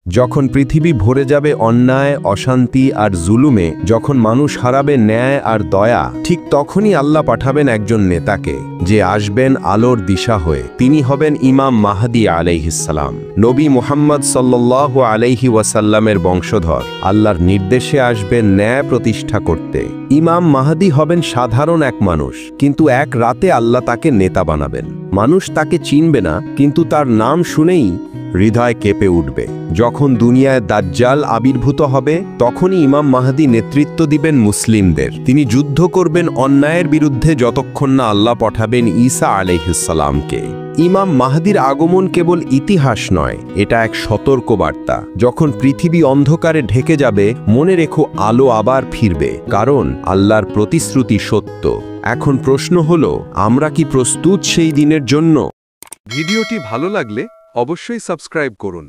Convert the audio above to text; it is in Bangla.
যখন পৃথিবী ভরে যাবে অন্যায়, অশান্তি আর জুলুমে, যখন মানুষ হারাবে ন্যায় আর দয়া, ঠিক তখনই আল্লাহ পাঠাবেন একজন নেতাকে, যে আসবেন আলোর দিশা হয়ে। তিনি হবেন ইমাম মাহদী আলাইহিসসালাম, নবী মুহাম্মদ সাল্লাল্লাহু আলাইহি ওয়াসাল্লামের বংশধর। আল্লাহর নির্দেশে আসবেন ন্যায় প্রতিষ্ঠা করতে। ইমাম মাহদী হবেন সাধারণ এক মানুষ, কিন্তু এক রাতে আল্লাহ তাকে নেতা বানাবেন। মানুষ তাকে চিনবে না, কিন্তু তার নাম শুনেই হৃদয় কেঁপে উঠবে। যখন দুনিয়ায় দাজ্জাল আবির্ভূত হবে, তখনই ইমাম মাহদী নেতৃত্ব দিবেন মুসলিমদের। তিনি যুদ্ধ করবেন অন্যায়ের বিরুদ্ধে যতক্ষণ না আল্লাহ পাঠাবেন ঈসা আলাইহিসসালামকে। ইমাম মাহদীর আগমন কেবল ইতিহাস নয়, এটা এক সতর্কবার্তা। যখন পৃথিবী অন্ধকারে ঢেকে যাবে, মনে রেখো আলো আবার ফিরবে, কারণ আল্লাহর প্রতিশ্রুতি সত্য। এখন প্রশ্ন হলো, আমরা কি প্রস্তুত সেই দিনের জন্য? ভিডিওটি ভালো লাগলে অবশ্যই সাবস্ক্রাইব করুন।